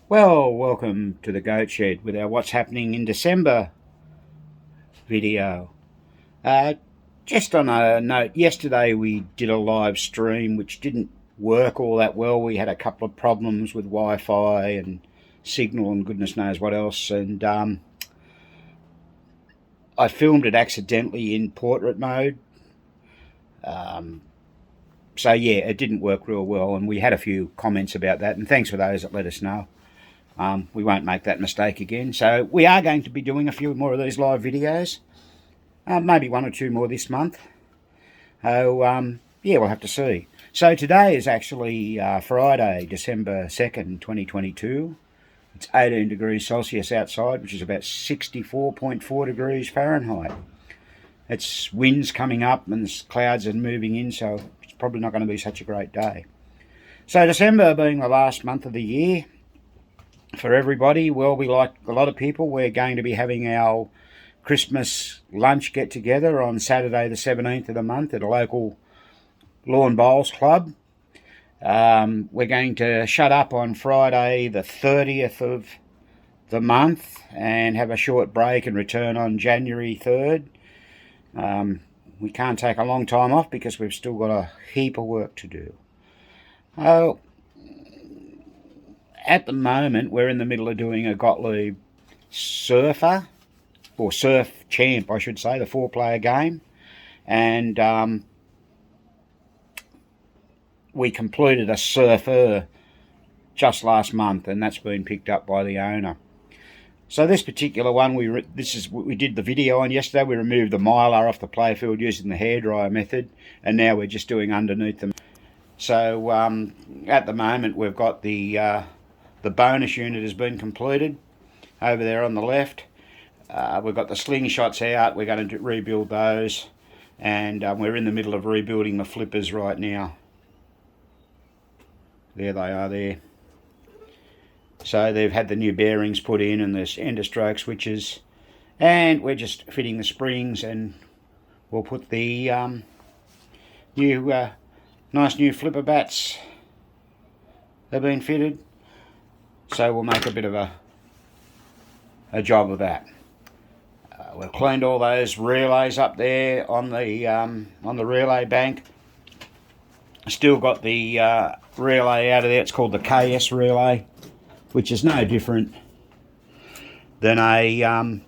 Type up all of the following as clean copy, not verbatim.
Well, welcome to the Goat Shed with our What's Happening in December video. Uh, just on a note, yesterday we did a live stream which didn't work all that well. We had a couple of problems with Wi-Fi and signal and goodness knows what else, and I filmed it accidentally in portrait mode. So yeah, it didn't work real well, and we had a few comments about that, and thanks for those that let us know. We won't make that mistake again. So we are going to be doing a few more of these live videos. Maybe one or two more this month. Yeah, we'll have to see. So today is actually Friday, December 2nd, 2022. It's 18 degrees Celsius outside, which is about 64.4 degrees Fahrenheit. It's winds coming up and the clouds are moving in, so it's probably not going to be such a great day. So December being the last month of the year for everybody, well, we, like a lot of people, we're going to be having our Christmas lunch get together on Saturday the 17th of the month at a local lawn bowls club. We're going to shut up on Friday the 30th of the month and have a short break and return on January 3rd. We can't take a long time off because we've still got a heap of work to do. At the moment, we're in the middle of doing a Gottlieb Surfer, or Surf Champ, I should say, the 4-player game. And we completed a Surfer just last month, and that's been picked up by the owner. So this particular one, we did the video on yesterday. We removed the mylar off the playfield using the hairdryer method, and now we're just doing underneath them. So at the moment, we've got the bonus unit has been completed over there on the left. We've got the slingshots out. We're going to rebuild those, and we're in the middle of rebuilding the flippers right now. There they are there. So they've had the new bearings put in and the end-of-stroke switches, and we're just fitting the springs, and we'll put the nice new flipper bats. They've been fitted, so we'll make a bit of a job of that. We've cleaned all those relays up there on the relay bank. Still got the relay out of there. It's called the KS relay, which is no different than a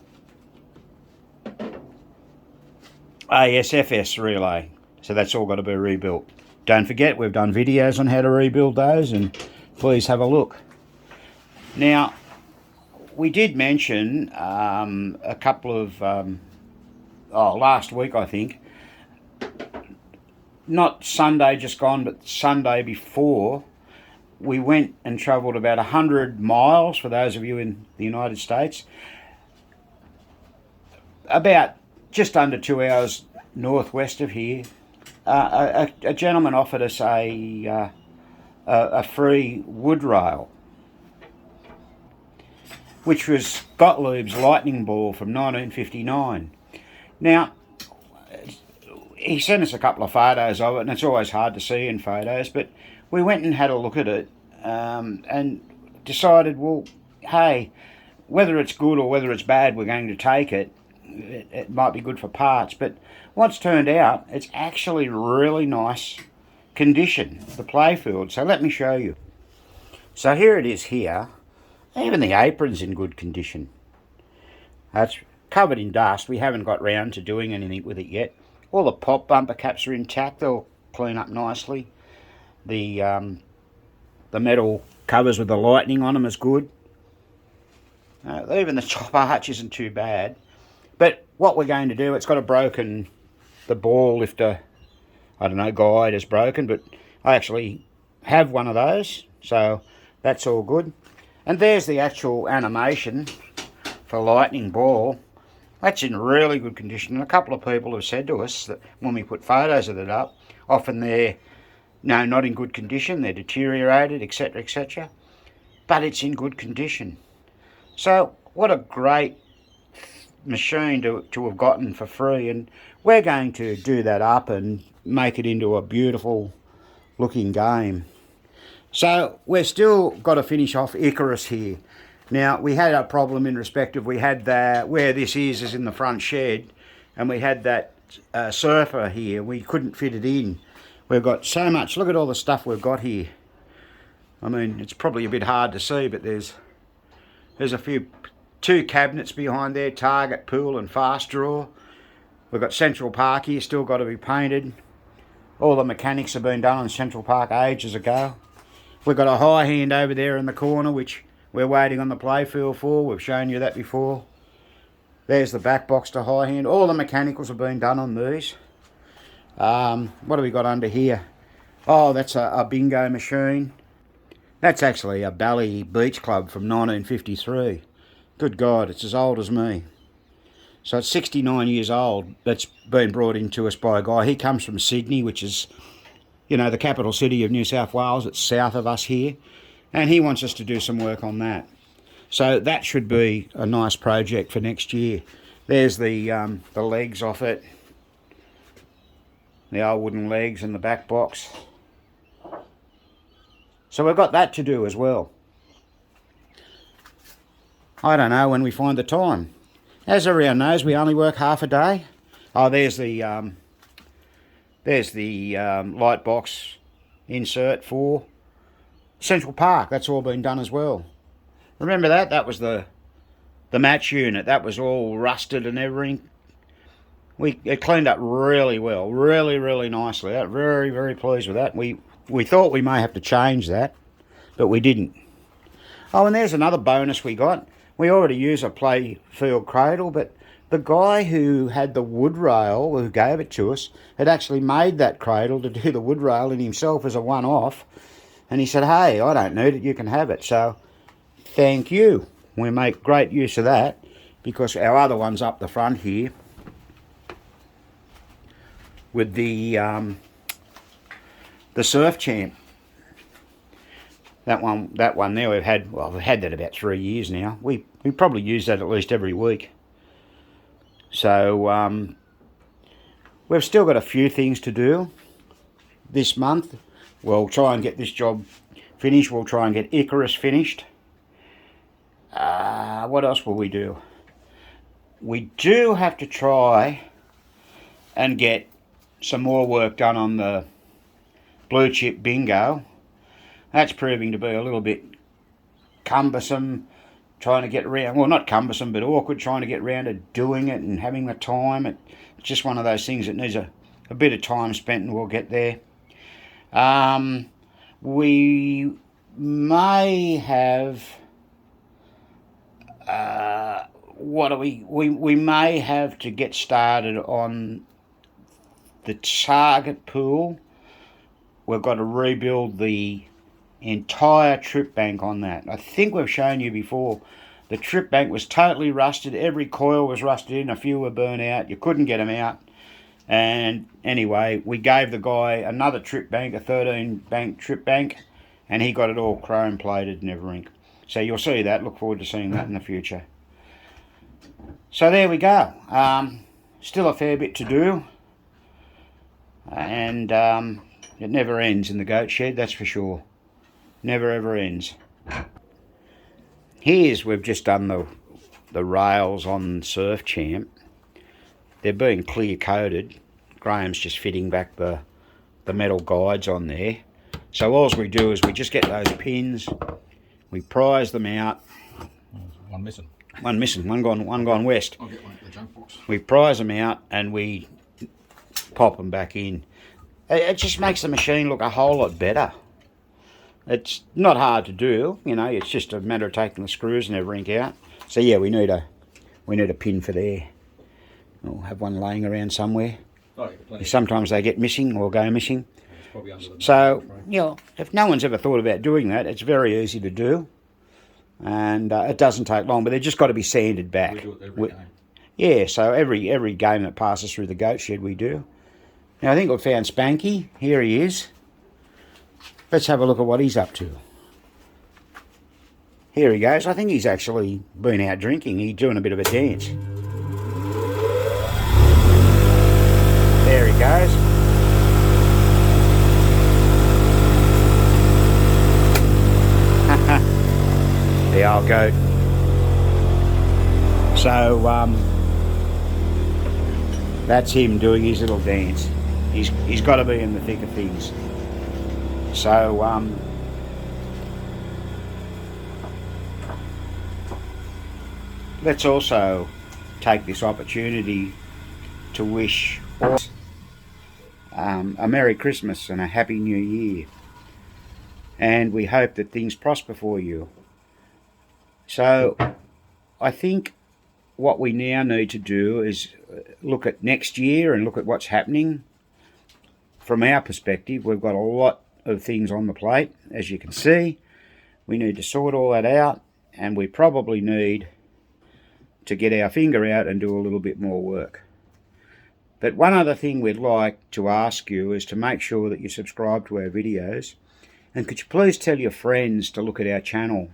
ASFS relay. So that's all got to be rebuilt. Don't forget, we've done videos on how to rebuild those, and please have a look. Now, we did mention a couple of, last week I think, not Sunday just gone, but Sunday before, we went and travelled about 100 miles, for those of you in the United States, about just under 2 hours northwest of here. A gentleman offered us a free wood rail, which was Gottlieb's lightning ball from 1959. Now, he sent us a couple of photos of it, and it's always hard to see in photos, but we went and had a look at it and decided, well, hey, whether it's good or whether it's bad, we're going to take it. It might be good for parts, but what's turned out, it's actually really nice condition, the playfield. So let me show you. So here it is here. Even the apron's in good condition. It's covered in dust. We haven't got round to doing anything with it yet. All the pop bumper caps are intact. They'll clean up nicely. The metal covers with the lightning on them is good. Even the top arch isn't too bad. But what we're going to do, it's got a broken, the ball lifter, I don't know, guide is broken, but I actually have one of those, so that's all good. And there's the actual animation for lightning ball. That's in really good condition. And a couple of people have said to us that when we put photos of it up, often they're not in good condition, they're deteriorated, etc., etc. But it's in good condition. So what a great machine to have gotten for free, and we're going to do that up and make it into a beautiful looking game. So we've still got to finish off Icarus here. Now, we had a problem in respect of we had that, where this is in the front shed, and we had that surfer here. We couldn't fit it in. We've got so much, look at all the stuff we've got here. I mean, it's probably a bit hard to see, but there's two cabinets behind there, target, pool and fast draw. We've got Central Park here, still got to be painted. All the mechanics have been done on Central Park ages ago. We've got a high hand over there in the corner, which we're waiting on the playfield for. We've shown you that before. There's the back box to high hand. All the mechanicals have been done on these. What have we got under here? Oh, that's a bingo machine. That's actually a Bally Beach Club from 1953. Good God, it's as old as me. So it's 69 years old. That's been brought into us by a guy. He comes from Sydney, which is, you know, the capital city of New South Wales. It's south of us here. And he wants us to do some work on that. So that should be a nice project for next year. There's the legs off it. The old wooden legs and the back box. So we've got that to do as well. I don't know when we find the time. As everyone knows, we only work half a day. Oh, there's the light box insert for Central Park. That's all been done as well. Remember that? That was the match unit. That was all rusted and everything. It cleaned up really well, really nicely. Very, very pleased with that. We thought we may have to change that, but we didn't. Oh, and there's another bonus we got. We already use a playfield cradle, but the guy who had the wood rail, who gave it to us, had actually made that cradle to do the wood rail in himself as a one-off. And he said, hey, I don't need it, you can have it. So, thank you. We make great use of that, because our other one's up the front here with the Surf Champ. That one there we've had that about 3 years now. We probably use that at least every week. So we've still got a few things to do this month. We'll try and get this job finished. We'll try and get Icarus finished. What else will we do? We do have to try and get some more work done on the blue chip bingo. That's proving to be a little bit cumbersome, trying to get around, well, not cumbersome, but awkward, trying to get around to doing it and having the time. It's just one of those things that needs a bit of time spent, and we'll get there. We may have, we may have to get started on the target pool. We've got to rebuild the entire trip bank on that. I think we've shown you before, the trip bank was totally rusted. Every coil was rusted in. A few were burnt out. You couldn't get them out. And anyway, we gave the guy another trip bank, a 13 bank trip bank, and he got it all chrome plated and everything. So you'll see that. Look forward to seeing that in the future. So there we go. Still a fair bit to do. And it never ends in the goat shed, that's for sure. Never ever ends. We've just done the rails on Surf Champ. They're being clear coated. Graham's just fitting back the metal guides on there. So all we do is we just get those pins, we prise them out. One missing. One gone west. I'll get one in the junk box. We prise them out and we pop them back in. It just makes the machine look a whole lot better. It's not hard to do, you know. It's just a matter of taking the screws and everything out. So yeah, we need a pin for there. We'll have one laying around somewhere. Oh, yeah, sometimes they get missing or go missing. It's probably under the so you know, if no one's ever thought about doing that, it's very easy to do, and it doesn't take long. But they've just got to be sanded back. We do it every game. Yeah, so every game that passes through the goat shed we do. Now I think we've found Spanky. Here he is. Let's have a look at what he's up to. Here he goes. I think he's actually been out drinking. He's doing a bit of a dance. There he goes. the old goat. So that's him doing his little dance. He's got to be in the thick of things. So let's also take this opportunity to wish all a Merry Christmas and a Happy New Year. And we hope that things prosper for you. So I think what we now need to do is look at next year and look at what's happening. From our perspective, we've got a lot of things on the plate, as you can see. We need to sort all that out, and we probably need to get our finger out and do a little bit more work. But one other thing we'd like to ask you is to make sure that you subscribe to our videos, and could you please tell your friends to look at our channel.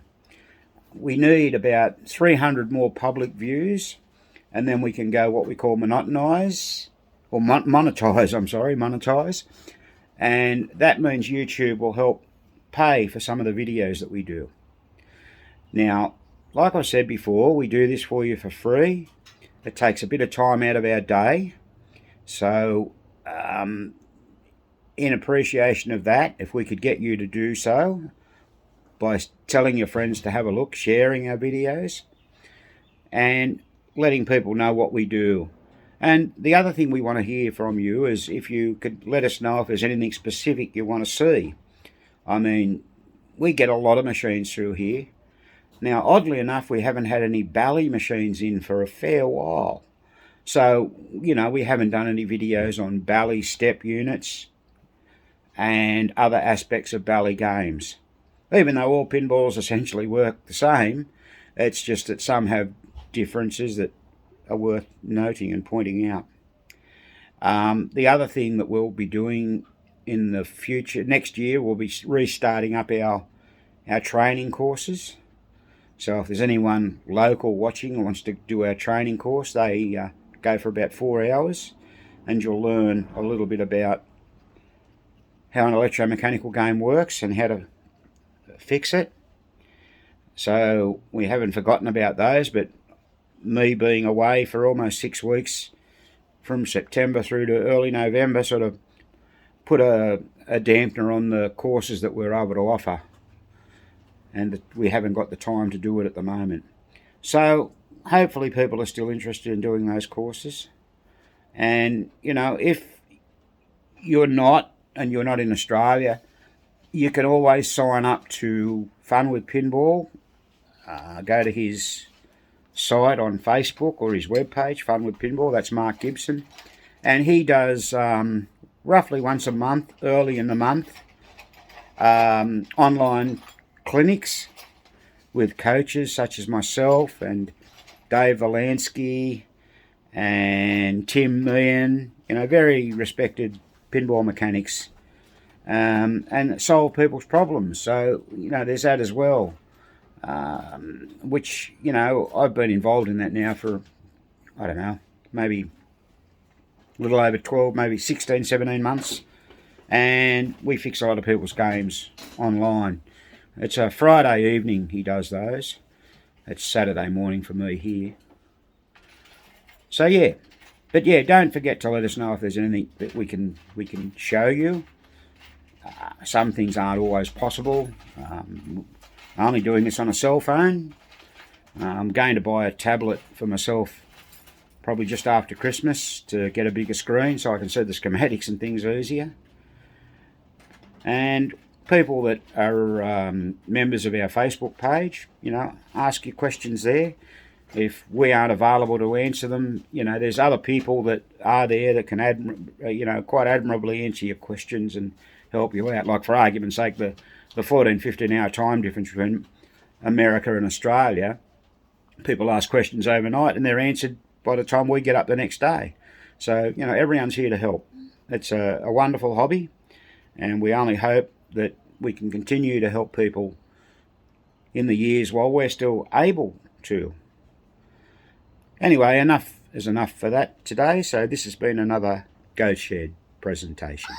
We need about 300 more public views, and then we can go what we call monetize, and that means YouTube will help pay for some of the videos that we do. Now, like I said before, we do this for you for free. It takes a bit of time out of our day, so in appreciation of that, if we could get you to do so by telling your friends to have a look, sharing our videos, and letting people know what we do. And the other thing we want to hear from you is if you could let us know if there's anything specific you want to see. I mean, we get a lot of machines through here. Now, oddly enough, we haven't had any Bally machines in for a fair while. So, you know, we haven't done any videos on Bally step units and other aspects of Bally games. Even though all pinballs essentially work the same, it's just that some have differences that are worth noting and pointing out. The other thing that we'll be doing in the future, next year, we'll be restarting up our training courses. So if there's anyone local watching who wants to do our training course, they go for about 4 hours, and you'll learn a little bit about how an electromechanical game works and how to fix it. So we haven't forgotten about those, but me being away for almost 6 weeks from September through to early November sort of put a dampener on the courses that we're able to offer, and we haven't got the time to do it at the moment. So hopefully people are still interested in doing those courses. And you know, if you're not, and you're not in Australia, you can always sign up to Fun with Pinball. Go to his site on Facebook or his webpage, Fun with Pinball. That's Mark Gibson. And he does roughly once a month, early in the month, online clinics with coaches such as myself and Dave Valansky and Tim Meehan, you know, very respected pinball mechanics, and solve people's problems. So, you know, there's that as well, which, you know, I've been involved in that now for, I don't know, maybe a little over 12, maybe 16, 17 months, and we fix a lot of people's games online. It's a Friday evening he does those. It's Saturday morning for me here. So yeah, but yeah, don't forget to let us know if there's anything that we can show you. Some things aren't always possible. I'm only doing this on a cell phone. I'm going to buy a tablet for myself probably just after Christmas to get a bigger screen so I can see the schematics and things easier. And people that are members of our Facebook page, you know, ask your questions there. If we aren't available to answer them, you know, there's other people that are there that can, you know, quite admirably answer your questions and help you out. Like, for argument's sake, the 14-15 hour time difference between America and Australia, people ask questions overnight and they're answered by the time we get up the next day. So, you know, everyone's here to help. It's a wonderful hobby, and we only hope that we can continue to help people in the years while we're still able to. Anyway, enough is enough for that today. So this has been another Goat Shed presentation.